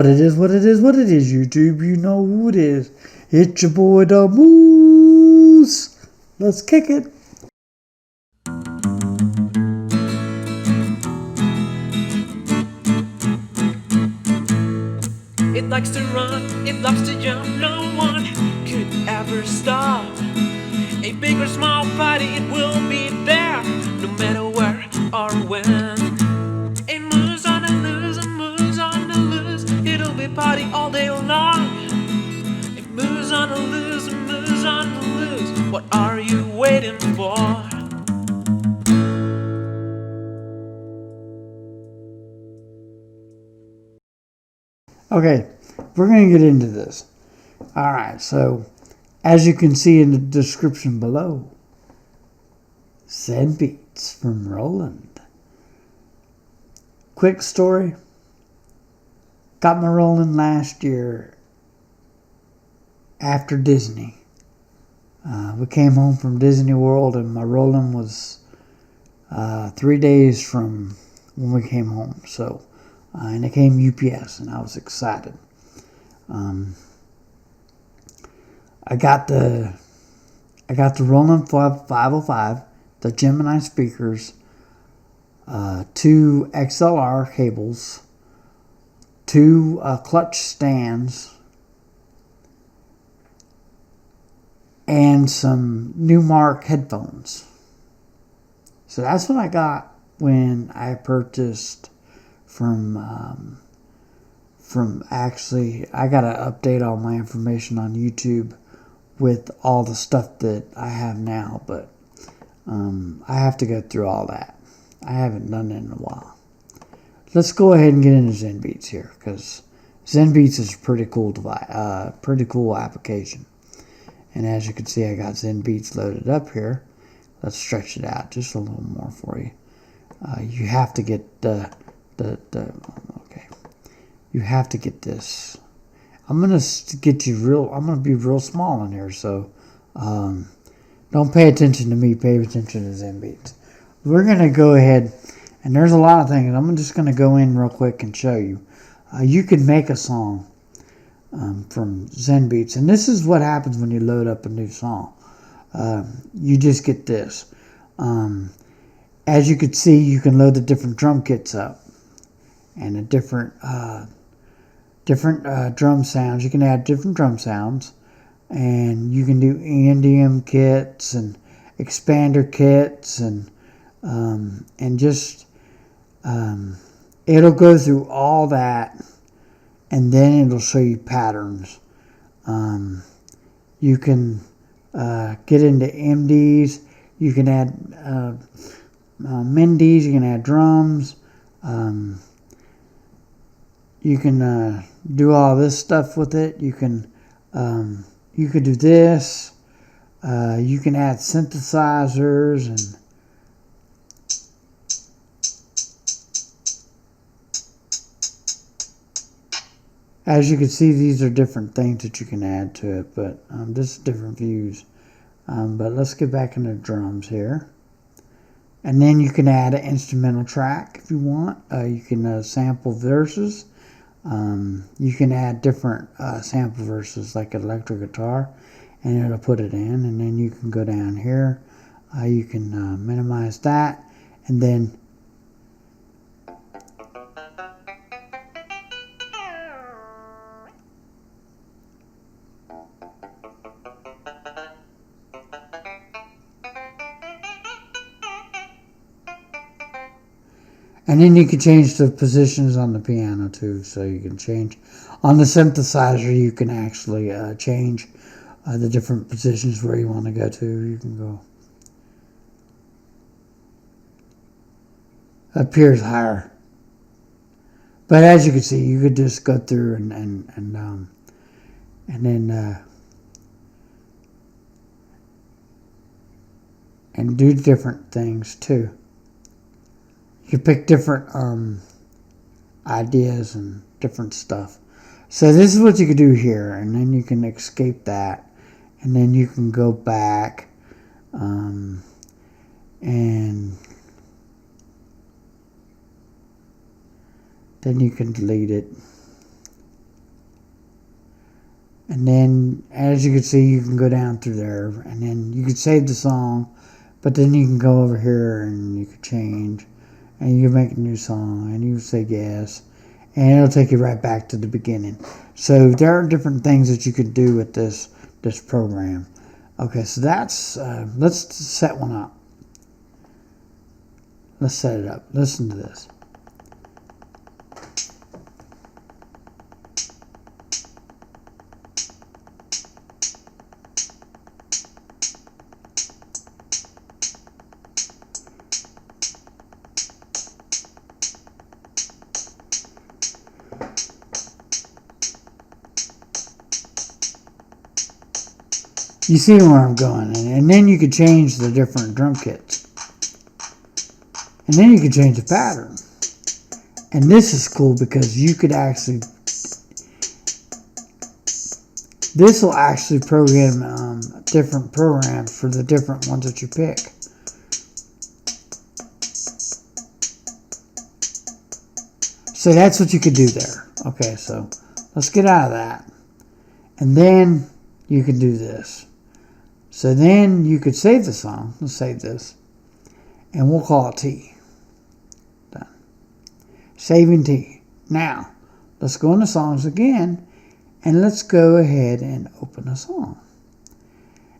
What it is, what it is, what it is, YouTube, you know who it is. It's your boy, the Moose. Let's kick it. It likes to run, it loves to jump, no one could ever stop. A big or small party, it will be there, no matter where or when. It moves on the loose, it moves on the loose, it'll be party all day long. It moves on the loose, it moves on the loose, what are you waiting for? Okay, we're going to get into this. Alright, so as you can see in the description below, Zenbeats from Roland. Quick story. Got my Roland last year after Disney. We came home from Disney World and my Roland was 3 days from when we came home. So, and it came UPS and I was excited. I got the Roland 505, the Gemini speakers, 2 XLR cables, 2 clutch stands, and some Numark headphones. So that's what I got when I purchased from actually, I got to update all my information on YouTube with all the stuff that I have now, but I have to go through all that. I haven't done it in a while. Let's go ahead and get into Zenbeats here, because Zenbeats is a pretty cool device, pretty cool application. And as you can see, I got Zenbeats loaded up here. Let's stretch it out just a little more for you. You have to get okay. You have to get this. I'm gonna get you real. I'm gonna be real small in here, so don't pay attention to me. Pay attention to Zenbeats. We're gonna go ahead, and there's a lot of things. I'm just gonna go in real quick and show you. You can make a song from Zenbeats, and this is what happens when you load up a new song. You just get this. As you can see, you can load the different drum kits up, and the different drum sounds. You can add different drum sounds, and you can do EDM kits and expander kits, and just it'll go through all that, and then it'll show you patterns. You can get into MDs. You can add MIDIs. You can add drums. You can do all this stuff with it. You could do this. You can add synthesizers and as you can see, these are different things that you can add to it, but this is different views. But let's get back into drums here. And then you can add an instrumental track if you want. You can sample verses. You can add different sample verses like electric guitar, and it'll put it in. And then you can go down here. You can minimize that, and then you can change the positions on the piano too. So you can change on the synthesizer. You can actually change the different positions where you want to go to. You can go up here is higher, but as you can see, you could just go through and do different things too. You can pick different ideas and different stuff. So this is what you can do here, and then you can escape that, and then you can go back and then you can delete it. And then, as you can see, you can go down through there, and then you can save the song, but then you can go over here and you can change, and you can make a new song, and you can say yes, and it'll take you right back to the beginning. So there are different things that you could do with this program. Okay, so that's, let's set one up. Let's set it up. Listen to this. You see where I'm going, and then you could change the different drum kits. And then you could change the pattern. And this is cool because you could actually, this will actually program different programs for the different ones that you pick. So that's what you could do there. Okay, so let's get out of that. And then you can do this. So then you could save the song. Let's save this. And we'll call it T. Done. Saving T. Now, let's go into songs again. And let's go ahead and open a song.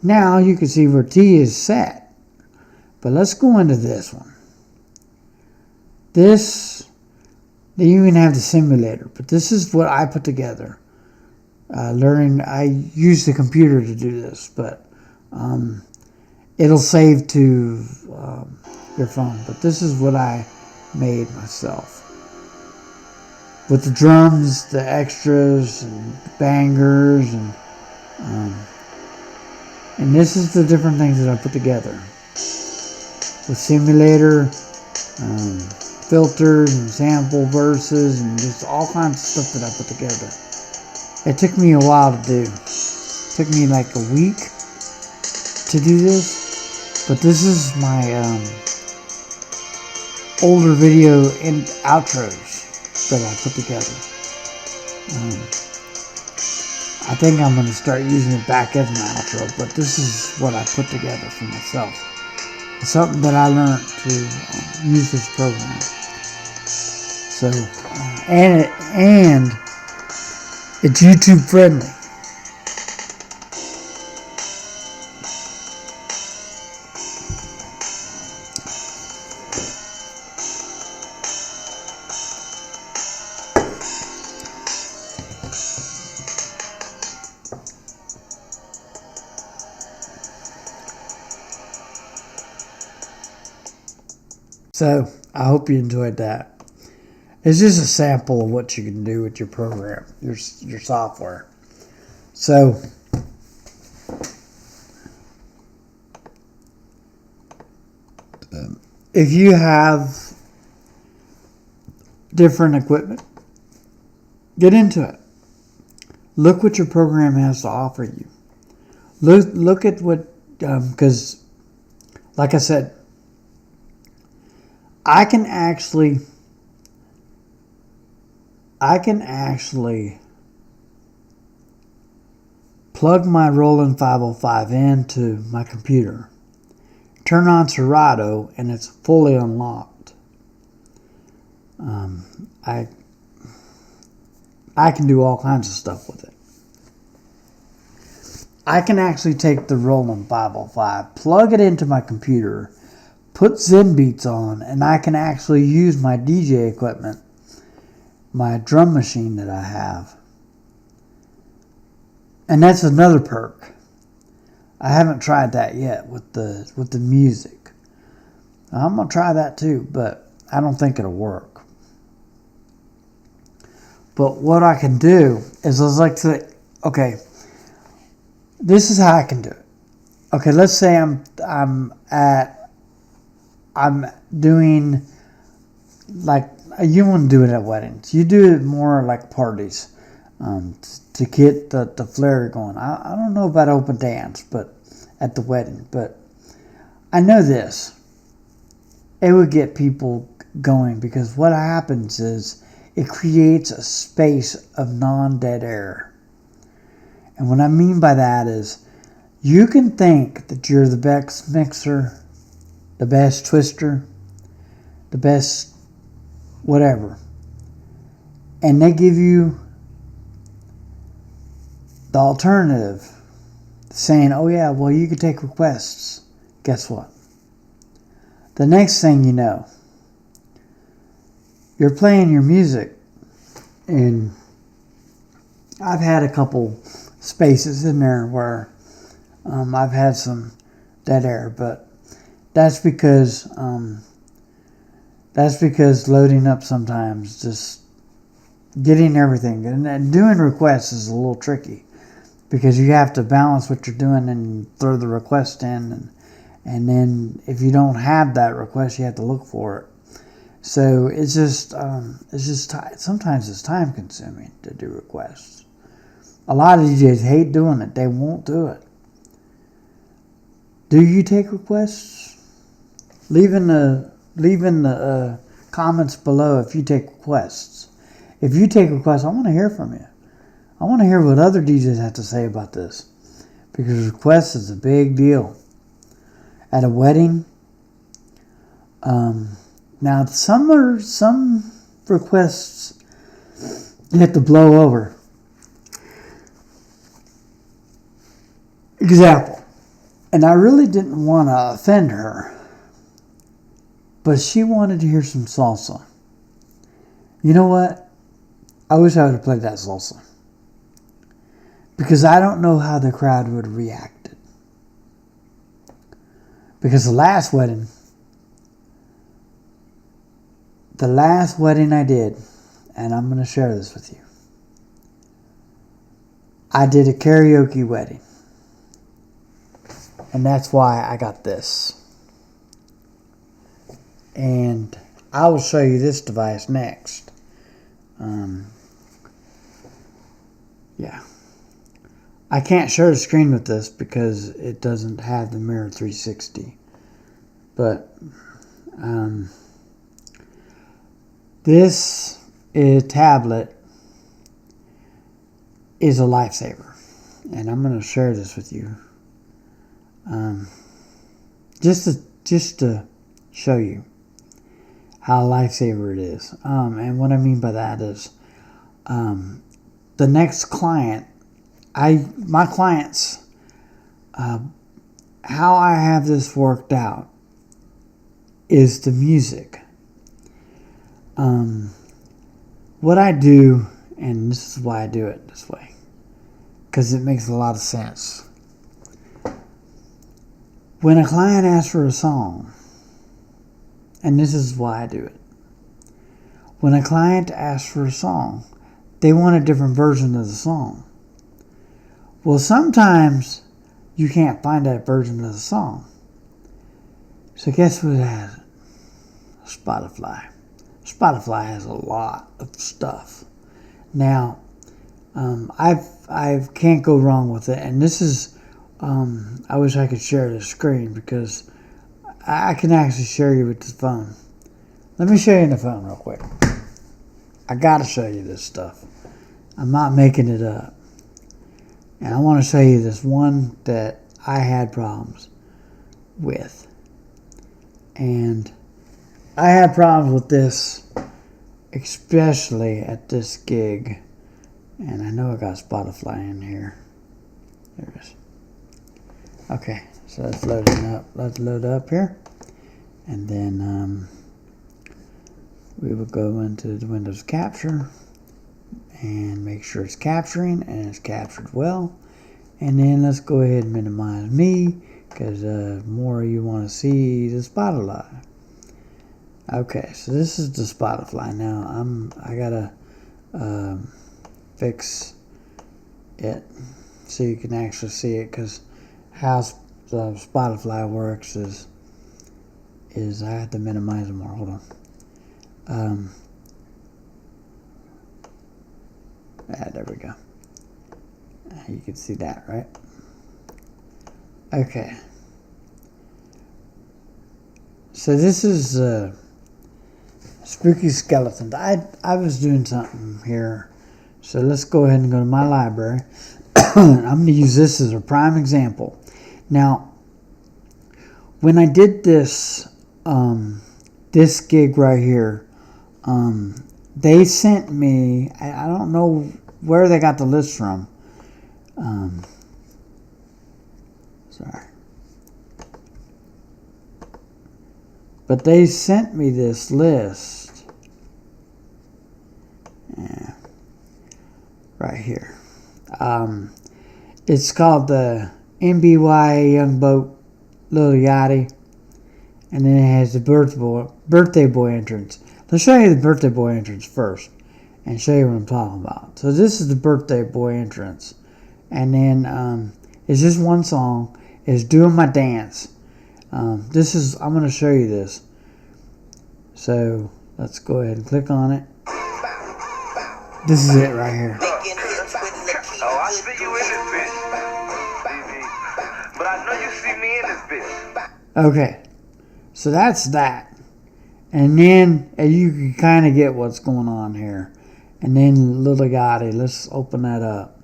Now you can see where T is set. But let's go into this one. This, you even have the simulator. But this is what I put together. I use the computer to do this. But it'll save to your phone, but this is what I made myself with the drums, the extras, and bangers, and this is the different things that I put together with simulator, filters, and sample verses, and just all kinds of stuff that I put together. It took me a while to do. It took me like a week to do this, but this is my older video and outros that I put together. I think I'm going to start using it back as my outro, but this is what I put together for myself. It's something that I learned to use this program. So, and it's YouTube friendly. So, I hope you enjoyed that. It's just a sample of what you can do with your program, your software. So, if you have different equipment, get into it. Look what your program has to offer you. Look at what, because, like I said, I can actually plug my Roland 505 into my computer, turn on Serato, and it's fully unlocked. I can do all kinds of stuff with it. I can actually take the Roland 505, plug it into my computer, put Zenbeats on, and I can actually use my DJ equipment, my drum machine that I have. And that's another perk. I haven't tried that yet with the music. I'm going to try that too, but I don't think it'll work. But what I can do is okay, this is how I can do it. Okay, let's say I'm doing, like, you wouldn't do it at weddings. You do it more like parties, to get the flair going. I don't know about open dance, but at the wedding. But I know this. It would get people going, because what happens is it creates a space of non-dead air. And what I mean by that is you can think that you're the best mixer, the best twister, the best whatever. And they give you the alternative saying, oh yeah, well you can take requests. Guess what? The next thing you know, you're playing your music, and I've had a couple spaces in there where I've had some dead air, but that's because loading up sometimes, just getting everything, and doing requests is a little tricky because you have to balance what you're doing and throw the request in, and then if you don't have that request, you have to look for it. So it's just sometimes it's time consuming to do requests. A lot of DJs hate doing it. They won't do it. Do you take requests? Leave in the comments below if you take requests. If you take requests, I want to hear from you. I want to hear what other DJs have to say about this, because requests is a big deal. At a wedding, now some requests you have to blow over. Example, and I really didn't want to offend her, but she wanted to hear some salsa. You know what? I wish I would have played that salsa, because I don't know how the crowd would have reacted. Because the last wedding I did, and I'm going to share this with you. I did a karaoke wedding. And that's why I got this. And I will show you this device next. Yeah. I can't share the screen with this because it doesn't have the Mirror 360. But this tablet is a lifesaver, and I'm going to share this with you, just to show you how lifesaver it is. And what I mean by that is, the next client, my clients, how I have this worked out is the music. What I do, and this is why I do it this way, because it makes a lot of sense. When a client asks for a song, and this is why I do it. When a client asks for a song, they want a different version of the song. Well, sometimes you can't find that version of the song. So guess what it has? Spotify. Spotify has a lot of stuff. Now, I can't go wrong with it, and this is, I wish I could share the screen because I can actually share you with the phone. Let me show you in the phone real quick. I gotta show you this stuff. I'm not making it up. And I want to show you this one that I had problems with. And I had problems with this, especially at this gig. And I know I got Spotify in here. There it is. Okay, so that's loading up. Let's load up here. And then we will go into the Windows Capture and make sure it's capturing and it's captured well. And then let's go ahead and minimize me, because more you want to see the Spotify. Okay, so this is the Spotify. Now I gotta fix it so you can actually see it, because how the Spotify works is I have to minimize it more. Hold on. There we go. You can see that, right? Okay. So this is Spooky Skeletons. I was doing something here. So let's go ahead and go to my library. I'm going to use this as a prime example. Now, when I did this this gig right here, they sent me, I don't know where they got the list from. Sorry. But they sent me this list. Yeah, right here. It's called the MBY Young Boat Lil Yachty. And then it has the birthday boy entrance. Let's show you the birthday boy entrance first and show you what I'm talking about. So this is the birthday boy entrance. And then it's just one song. It's Doing My Dance. I'm going to show you this. So let's go ahead and click on it. This is it right here. Oh, I see you in this bitch. But I know you see me in this bitch. Okay. So that's that. And then you can kind of get what's going on here. And then Lil Gotti, let's open that up.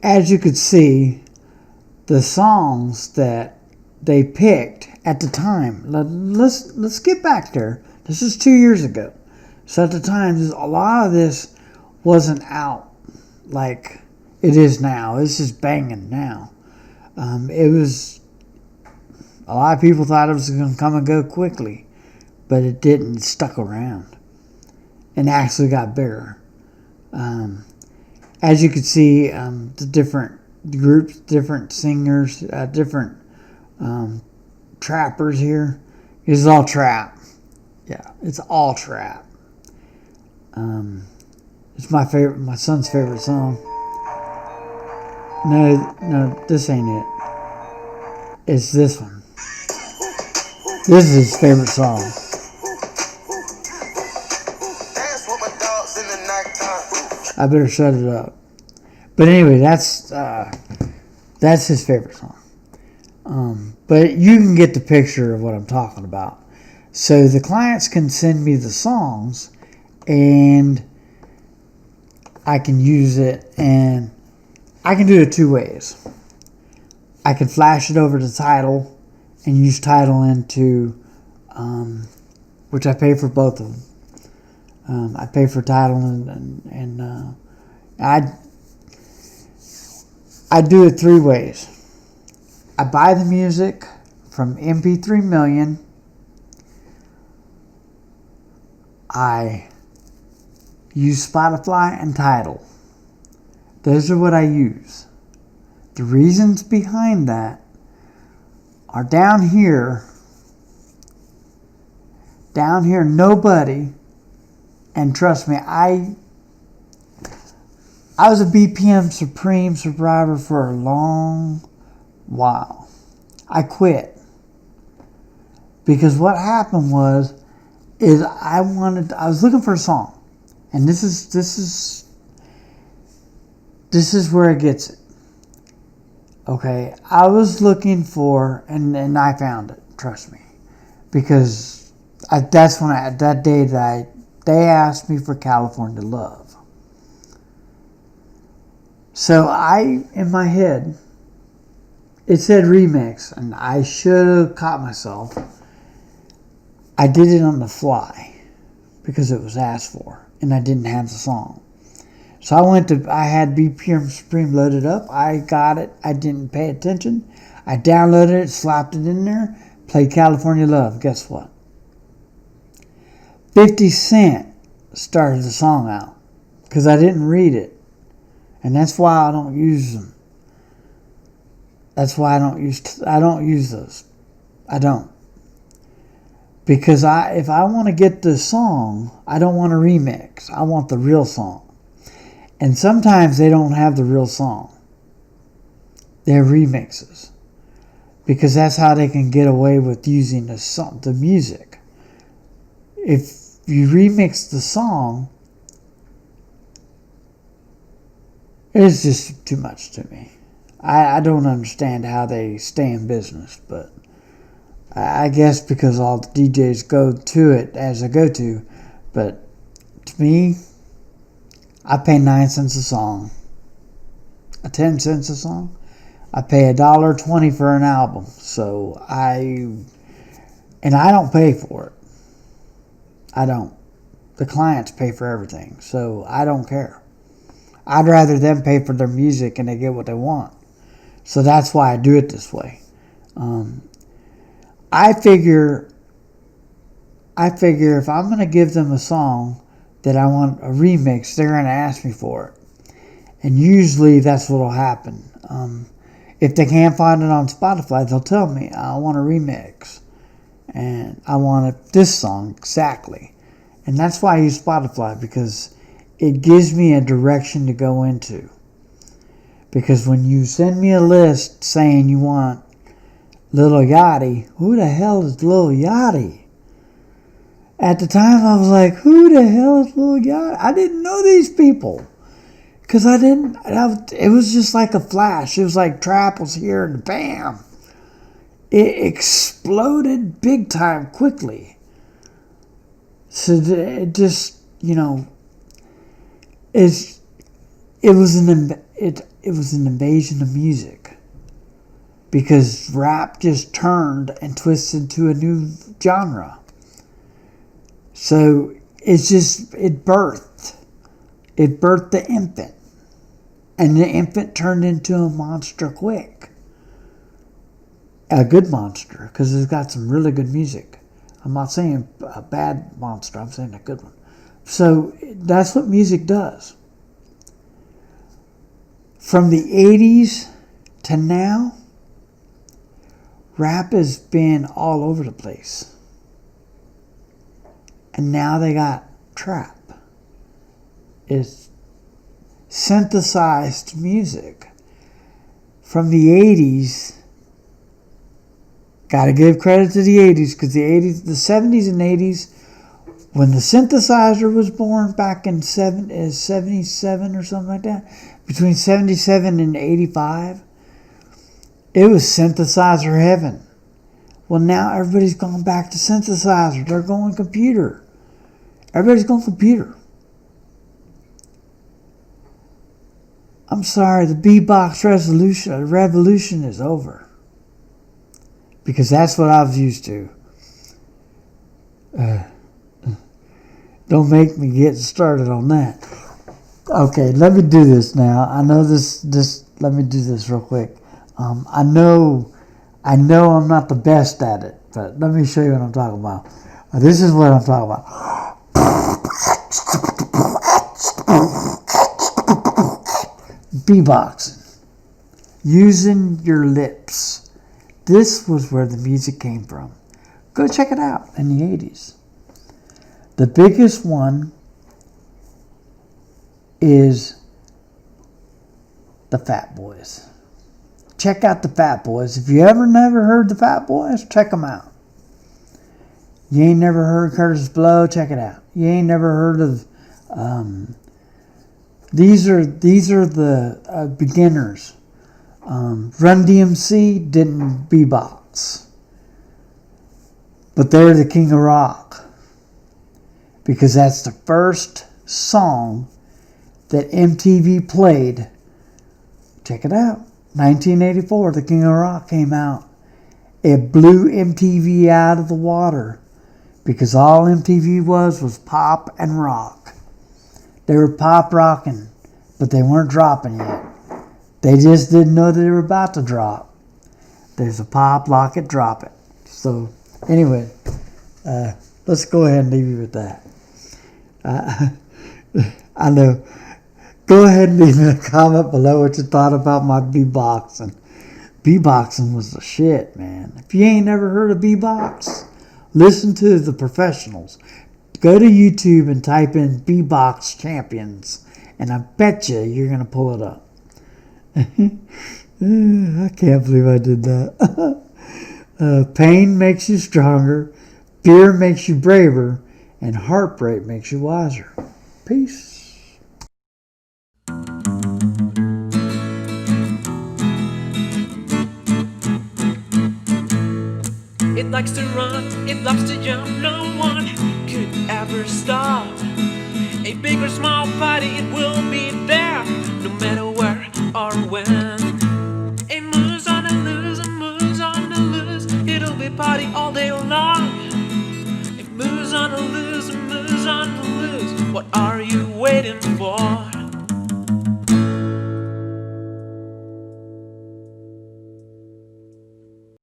As you could see, the songs that they picked at the time, let's get back there. This is 2 years ago. So at the time, a lot of this wasn't out like it is now. This is banging now. It was... A lot of people thought it was going to come and go quickly, but it didn't. It stuck around and actually got bigger. As you can see, the different groups, different singers, different trappers here. This is all trap. Yeah, it's all trap. It's my favorite, my son's favorite song. No, this ain't it. It's this one. This is his favorite song. I better shut it up. But anyway, that's his favorite song. But you can get the picture of what I'm talking about. So the clients can send me the songs, and I can use it, and I can do it two ways. I can flash it over to Tidal and use Tidal into, which I pay for both of them. I pay for Tidal and I do it three ways. I buy the music from MP3 Million. I use Spotify and Tidal. Those are what I use. The reasons behind that are down here, nobody, and trust me, I was a BPM Supreme subscriber for a long while. I quit because what happened is I was looking for a song, and this is where it gets it. Okay, I was looking for, and I found it, trust me, because that's when that day that they asked me for California Love. So in my head, it said remix, and I should have caught myself. I did it on the fly because it was asked for, and I didn't have the song. So I had BPM Supreme loaded up. I got it. I didn't pay attention. I downloaded it, slapped it in there, played California Love. Guess what? 50 Cent started the song out because I didn't read it. And that's why I don't use them. That's why I don't use those. I don't. Because if I want to get the song, I don't want a remix. I want the real song. And sometimes they don't have the real song. They're remixes. Because that's how they can get away with using the music. If you remix the song, it's just too much to me. I don't understand how they stay in business, but I guess because all the DJs go to it as a go-to. But to me, I pay 9 cents a song. 10 cents a song. I pay $1.20 for an album. So I don't pay for it. I don't. The clients pay for everything. So I don't care. I'd rather them pay for their music and they get what they want. So that's why I do it this way. I figure if I'm going to give them a song that I want a remix, they're going to ask me for it. And usually that's what will happen. If they can't find it on Spotify, they'll tell me, I want a remix. And I want this song exactly. And that's why I use Spotify, because it gives me a direction to go into. Because when you send me a list saying you want Lil Yachty, who the hell is Lil Yachty? At the time, I was like, who the hell is Lil Yachty? I didn't know these people. Because it was just like a flash. It was like trap was here and bam. It exploded big time quickly. So it just, it was an invasion of music. Because rap just turned and twisted to a new genre. So it birthed the infant. And the infant turned into a monster quick. A good monster, because it's got some really good music. I'm not saying a bad monster, I'm saying a good one. So that's what music does. From the 80s to now, rap has been all over the place. And now they got trap. It's synthesized music. From the 80s, gotta give credit to the 80s, because the 70s and 80s, when the synthesizer was born back in 77 or something like that, between 77 and 85, it was synthesizer heaven. Well, now everybody's gone back to synthesizer. They're going computer. Everybody's going computer. I'm sorry, the beatbox revolution is over. Because that's what I was used to. Don't make me get started on that. Okay, let me do this now. I know this. Let me do this real quick. I know I'm not the best at it, but let me show you what I'm talking about. This is what I'm talking about. Beatboxing. Using your lips. This was where the music came from. Go check it out in the 80s. The biggest one is the Fat Boys. Check out the Fat Boys. If you never heard the Fat Boys, check them out. You ain't never heard Curtis Blow, check it out. You ain't never heard of these are the beginners. Run DMC didn't beatbox, but they're the king of rock, because that's the first song that MTV played. Check it out. 1984, the King of Rock came out. It blew MTV out of the water, because all MTV was pop and rock. They were pop rocking, but they weren't dropping yet. They just didn't know that they were about to drop. There's a pop, lock it, drop it. So anyway, let's go ahead and leave you with that. I know. Go ahead and leave me a comment below what you thought about my beatboxing. Beatboxing was the shit, man. If you ain't never heard of beatbox, listen to the professionals. Go to YouTube and type in beatbox champions, and I bet you're going to pull it up. I can't believe I did that. Pain makes you stronger, fear makes you braver, and heartbreak makes you wiser. Peace. It likes to run, it loves to jump, no one could ever stop. A big or small party, it will be there, no matter where or when. party all day long. It moves on the loose, it moves on the loose. What are you waiting for?